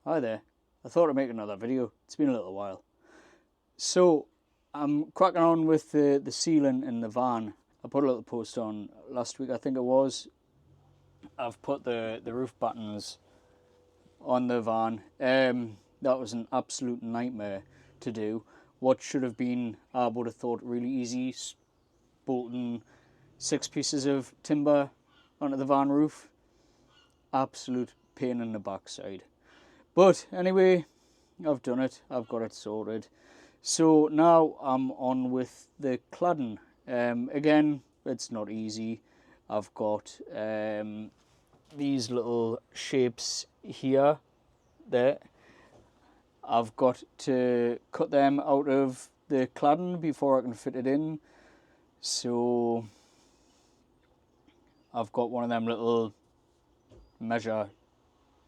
Hi there. I thought I'd make another video. It's been a little while. So, I'm cracking on with the ceiling in the van. I put a little post on last week, I think it was. I've put the roof battens on the van. That was an absolute nightmare to do. What should have been, I would have thought, really easy, bolting 6 pieces of timber onto the van roof. Absolute pain in the backside. But anyway, I've done it. I've got it sorted. So now I'm on with the cladding. Again, it's not easy. I've got these little shapes here, there. I've got to cut them out of the cladding before I can fit it in. So I've got one of them little measure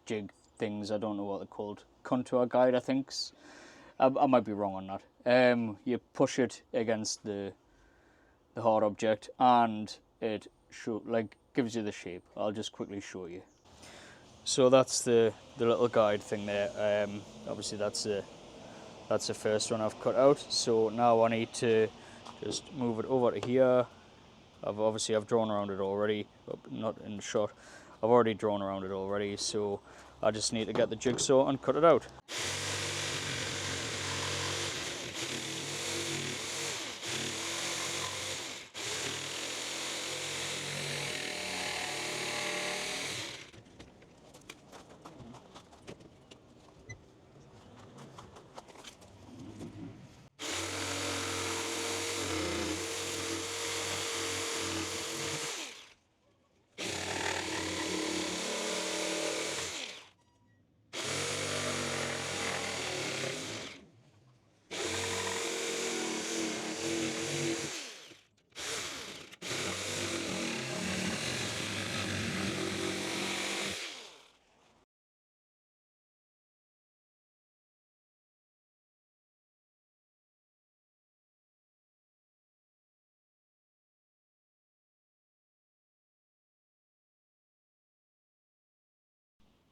jig things. I don't know what they're called. Contour guide, I think. I might be wrong on that. You push it against the hard object and it gives you the shape. I'll just quickly show you. So that's the little guide thing there. Obviously that's the first one I've cut out. So now I need to just move it over to here. I've drawn around it already, but not in the shot. I've already drawn around it already, so I just need to get the jigsaw and cut it out.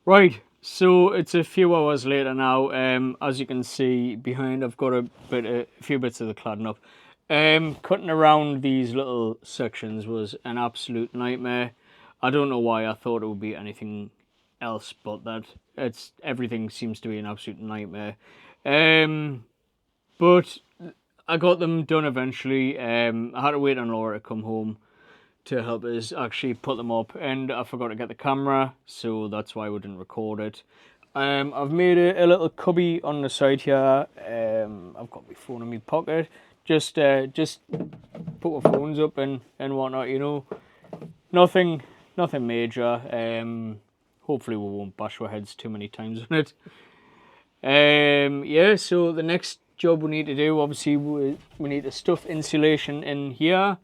Right, so it's a few hours later now. As you can see behind, I've got a few bits of the cladding up. Cutting around these little sections was an absolute nightmare. I don't know why I thought it would be anything else but that. Everything seems to be an absolute nightmare. But I got them done eventually. I had to wait on Laura to come home to help us actually put them up, and I forgot to get the camera, so that's why we didn't record it. I've made a little cubby on the side here. I've got my phone in my pocket. Just put my phones up and whatnot, you know. Nothing major. Hopefully we won't bash our heads too many times on it. Yeah, so the next job we need to do, obviously we need to stuff insulation in here,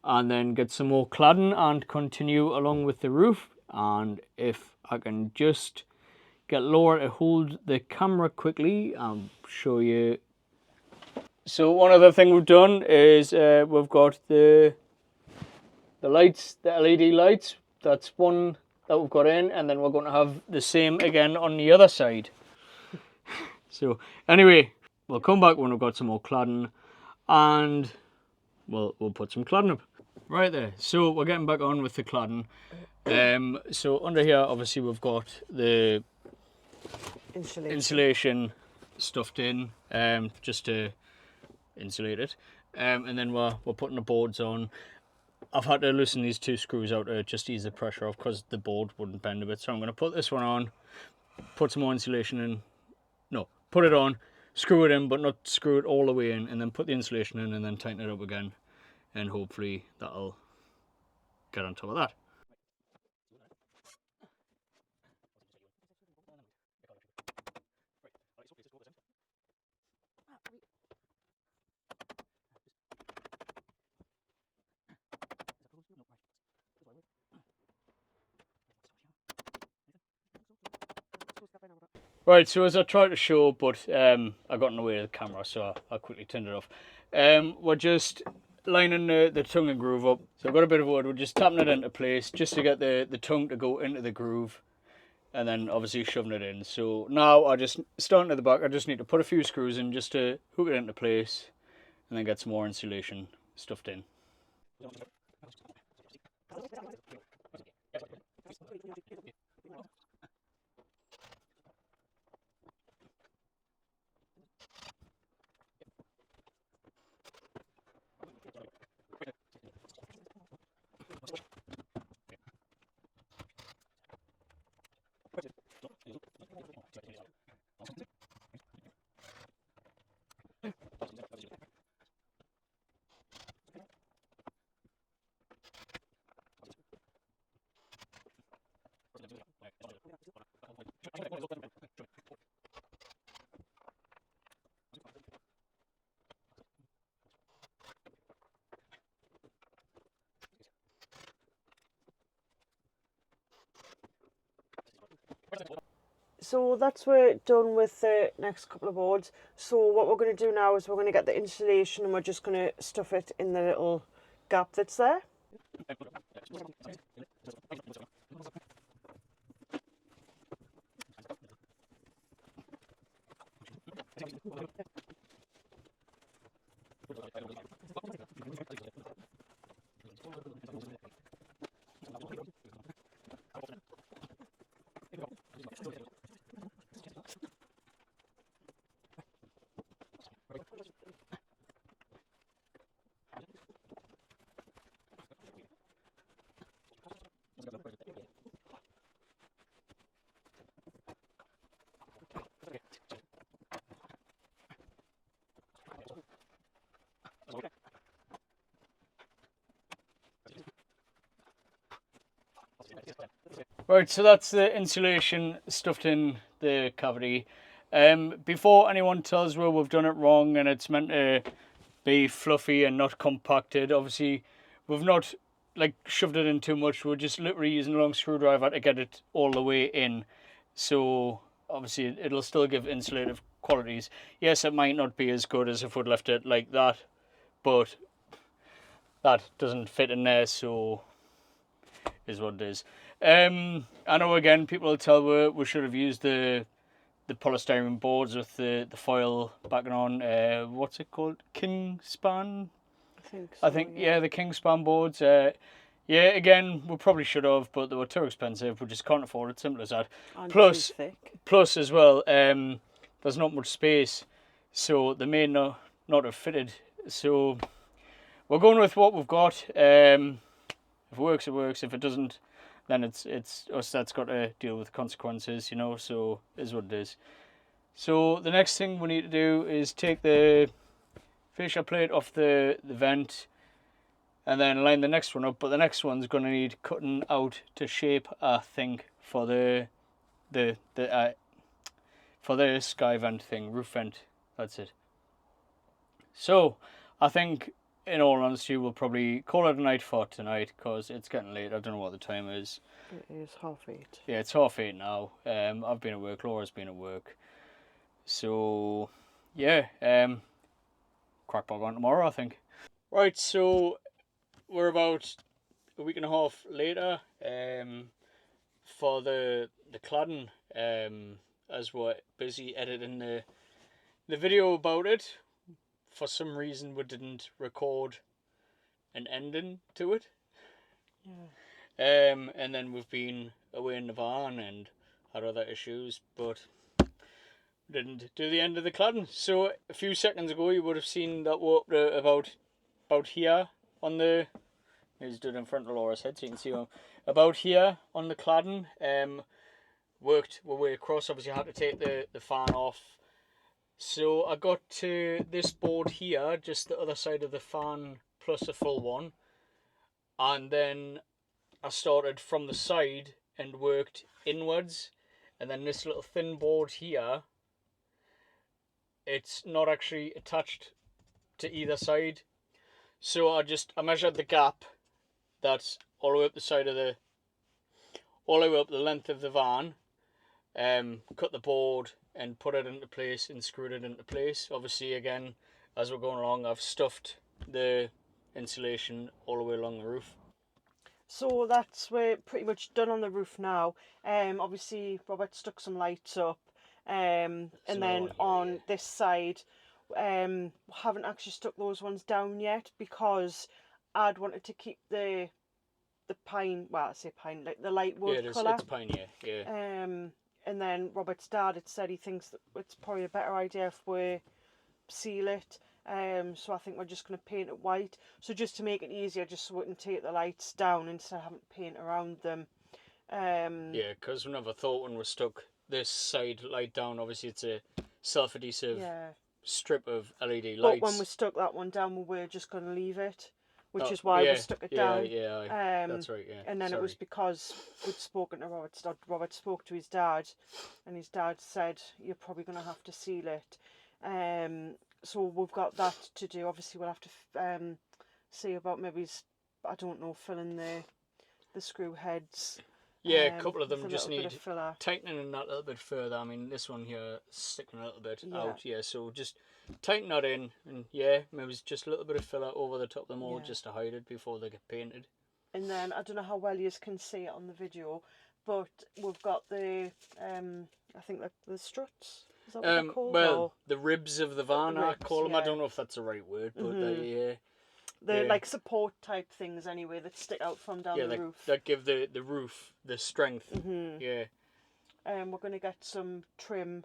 and then get some more cladding and continue along with the roof. And if I can just get Laura to hold the camera quickly, I'll show you. So one other thing we've done is we've got the lights, the LED lights. That's one that we've got in, and then we're going to have the same again on the other side. So anyway, we'll come back when we've got some more cladding, and we'll put some cladding up. Right there, so we're getting back on with the cladding. So under here, obviously, we've got the insulation stuffed in, just to insulate it. And then we're putting the boards on. I've had to loosen these 2 screws out to just ease the pressure off because the board wouldn't bend a bit. So I'm going to put this one on, put some more insulation in. No, put it on, screw it in, but not screw it all the way in, and then put the insulation in and then tighten it up again. And hopefully that'll get on top of that. Right, so as I tried to show, but I got in the way of the camera, so I quickly turned it off. We're just lining the tongue and groove up. So I've got a bit of wood, we're just tapping it into place just to get the tongue to go into the groove. and then obviously shoving it in. So now I just, starting at the back, I just need to put a few screws in just to hook it into place and then get some more insulation stuffed in. So that's we're done with the next couple of boards. So what we're going to do now is we're going to get the insulation and we're just going to stuff it in the little gap that's there. Right, so that's the insulation stuffed in the cavity. Before anyone tells me we've done it wrong and it's meant to be fluffy and not compacted, obviously we've not like shoved it in too much. We're just literally using a long screwdriver to get it all the way in. So obviously it'll still give insulative qualities. Yes, it might not be as good as if we'd left it like that, but that doesn't fit in there, so is what it is. I know again people will tell we should have used the polystyrene boards with the foil backing on. What's it called? Kingspan? I I think yeah, the Kingspan boards. Yeah, again, we probably should have, but they were too expensive. We just can't afford it. Simple as that. And Plus, too thick. plus as well, there's not much space, so they may not have fitted. So we're going with what we've got. If it works, it works. If it doesn't, then it's us that's got to deal with the consequences, you know. So it is what it is. So the next thing we need to do is take the fascia plate off the vent and then line the next one up. But the next one's going to need cutting out to shape, I think, for the sky vent thing, roof vent. That's it. So I think, in all honesty, we'll probably call it a night for tonight because it's getting late. I don't know what the time is. It is 8:30. Yeah, it's 8:30 now. I've been at work. Laura's been at work. So yeah, crack back on tomorrow, I think. Right, so we're about a week and a half later for the cladding, as we're busy editing the video about it. For some reason we didn't record an ending to it. Yeah. And then we've been away in the van and had other issues, but didn't do the end of the cladding. So a few seconds ago you would have seen that we're up to about here on the, he's doing it in front of Laura's head so you can see him, about here on the cladding. Worked my way across. Obviously I had to take the fan off, so I got to this board here, just the other side of the fan plus a full one, and then I started from the side and worked inwards, and then this little thin board here, it's not actually attached to either side, so I measured the gap that's all the way up the side of the, all the way up the length of the van, cut the board and put it into place and screwed it into place. Obviously again, as we're going along, I've stuffed the insulation all the way along the roof. So we're pretty much done on the roof now. Obviously Robert stuck some lights up. And then on this side, haven't actually stuck those ones down yet because I'd wanted to keep the pine, well, I say pine, like the light wood colour. It's pine, yeah. And then Robert's dad had said he thinks that it's probably a better idea if we seal it. So I think we're just going to paint it white. So just to make it easier, just so we can take the lights down instead of having to paint around them. Yeah, because we never thought when we stuck this side light down, obviously it's a self-adhesive strip of LED lights. But when we stuck that one down, we were just going to leave it, which is why we stuck it down. Yeah, that's right, yeah. And then it was because we'd spoken to Robert's dad. Robert spoke to his dad, and his dad said, you're probably going to have to seal it. So we've got that to do. Obviously, we'll have to see about maybe, I don't know, filling the screw heads. Yeah, a couple of them just need tightening that a little bit further. I mean, this one here is sticking a little bit out, so just tighten that in, and maybe just a little bit of filler over the top of them all just to hide it before they get painted. And then, I don't know how well you can see it on the video, but we've got the, I think the struts. Is that what they're called? Well, the ribs of the van, I call them. I don't know if that's the right word, but they're like support type things anyway that stick out from down the roof. That give the roof the strength. Yeah. We're going to get some trim,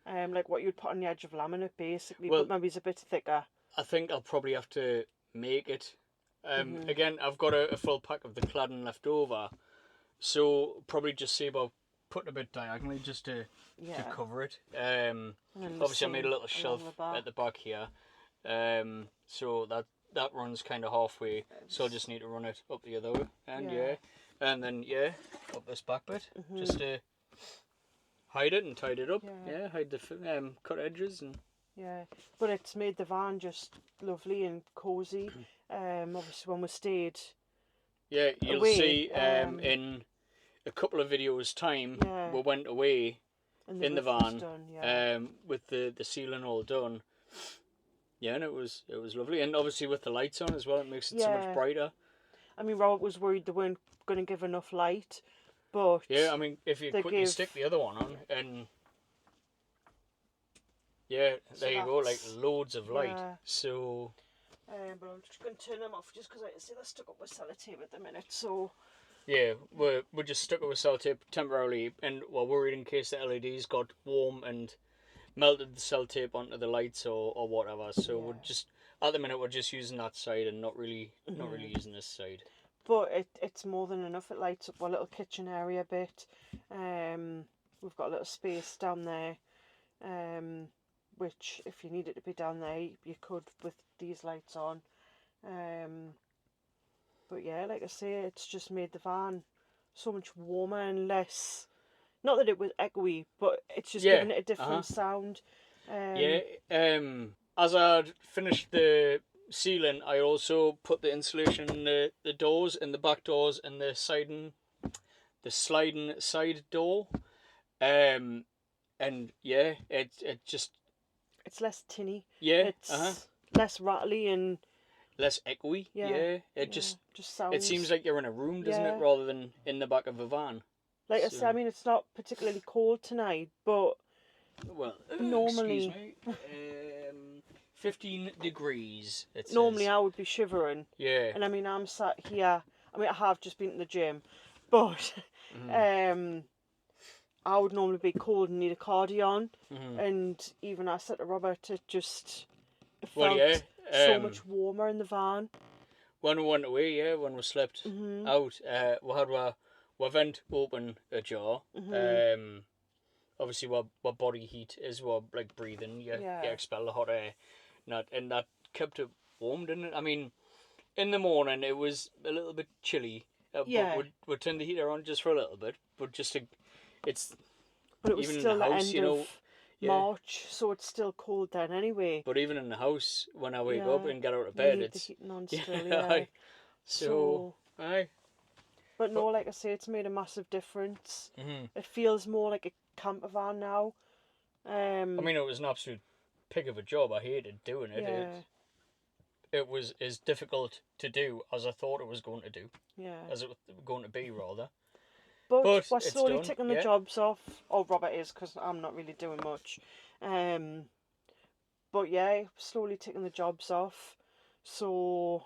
like what you'd put on the edge of laminate basically, but maybe it's a bit thicker. I think I'll probably have to make it. Again, I've got a full pack of the cladding left over, so probably just see about putting a bit diagonally just to cover it. Obviously I made a little shelf at the back here, so that runs kind of halfway, so I just need to run it up the other way, and and then up this back bit just to hide it and tidy it up. Hide the cut edges and but it's made the van just lovely and cozy. Obviously when we stayed you'll away, see in a couple of videos time we went away in the van done, with the ceiling all done. Yeah, and it was lovely, and obviously with the lights on as well, it makes it so much brighter. I mean, Robert was worried they weren't going to give enough light, but I mean, if you quickly stick the other one on, and there you go, like loads of light. So, but I'm just going to turn them off just because I can see they're stuck up with sellotape at the minute. So, we're just stuck up with sellotape temporarily, and we're worried in case the LEDs got warm and melted the sellotape onto the lights or whatever. So we're just at the minute we're just using that side and not really using this side. But it's more than enough. It lights up our little kitchen area a bit. We've got a little space down there, which if you needed to be down there you could with these lights on. But yeah, like I say, it's just made the van so much warmer and less. Not that it was echoey, but it's just giving it a different sound. As I'd finished the ceiling, I also put the insulation in the doors, in the back doors, and the sliding side door. And it just... It's less tinny. Yeah. It's less rattly and... less echoey. It just sounds... It seems like you're in a room, doesn't it, rather than in the back of a van. Like I said, I mean, it's not particularly cold tonight, but normally, 15 degrees. Normally, I would be shivering. Yeah. And I mean, I'm sat here. I mean, I have just been to the gym, but I would normally be cold and need a cardi on. And even I said to Robert, it felt so much warmer in the van. When we went away, when we slept out, we had our vent open ajar. Obviously, our body heat is what like breathing. You expel the hot air, and that kept it warm, didn't it? I mean, in the morning it was a little bit chilly. But we turned the heater on just for a little bit, but just to, it's. But it was even still in the house, the end of March, so it's still cold then anyway. But even in the house, when I wake up and get out of bed, it's the heating on still. So aye. But no, like I say, it's made a massive difference. It feels more like a camper van now. I mean, it was an absolute pig of a job. I hated doing it. it was as difficult to do as I thought it was going to do, Yeah. as it was going to be rather. But But we're it's slowly done, ticking the yeah. jobs off. Oh, Robert is, because I'm not really doing much. But yeah, slowly ticking the jobs off. So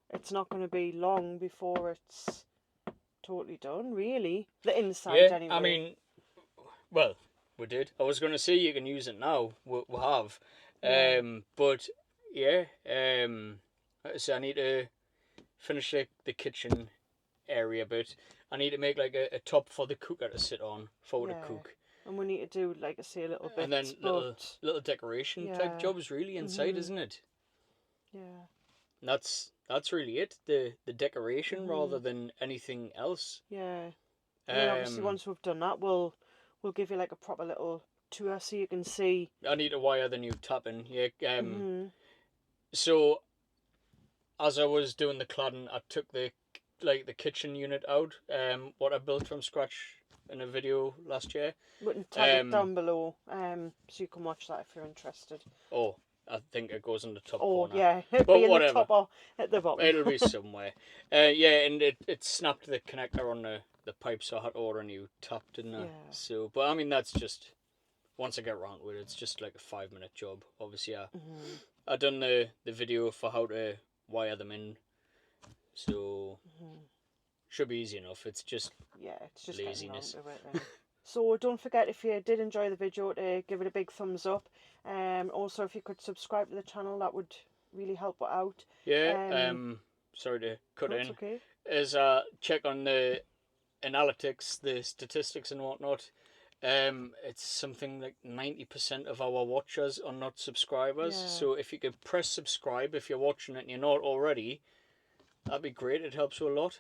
it's not going to be long before it's totally done, really. The inside, Yeah, anyway. I mean, well, we did. I was going to say you can use it now. We have. Yeah. But yeah, so I need to finish the kitchen area bit. I need to make like a top for the cooker to sit on for the Yeah. cook. And we need to do, like I say, a little bit. And then little decoration type yeah. jobs really inside, isn't it? Yeah. And that's really it. The decoration rather than anything else. Yeah. And then obviously Um, once we've done that, we'll give you like a proper little tour so you can see. I need to wire the new tap in. Yeah. Mm-hmm. So as I was doing the cladding, I took the kitchen unit out. What I built from scratch in a video last year. We can tag it down below, so you can watch that if you're interested. Oh, I think it goes in the top Oh corner. yeah, it'll But be in whatever. the top or at the bottom. It'll be somewhere. Yeah, and it snapped the connector on the pipe, so I had to order a new tap, didn't I? Yeah. So, but I mean, that's just, once I get around to it, it's just like a 5-minute job. Obviously, I done the video for how to wire them in, so should be easy enough. It's just it's just laziness. getting onto it. So don't forget, if you did enjoy the video, to give it a big thumbs up. Also, if you could subscribe to the channel, that would really help it out. Yeah. Sorry to cut in. Okay. Is check on the analytics, the statistics and whatnot. It's something like 90% of our watchers are not subscribers. Yeah. So if you could press subscribe if you're watching it and you're not already, that'd be great. It helps you a lot.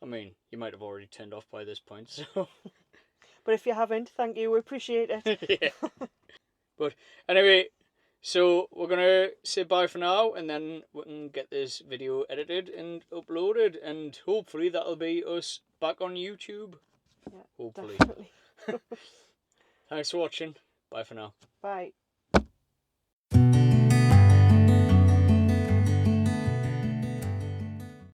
I mean, you might have already turned off by this point, so. But if you haven't, thank you. We appreciate it. Yeah. But anyway, so we're gonna say bye for now, and then we can get this video edited and uploaded, and hopefully that'll be us back on YouTube. Yeah, Hopefully. definitely. Thanks for watching. Bye for now. Bye.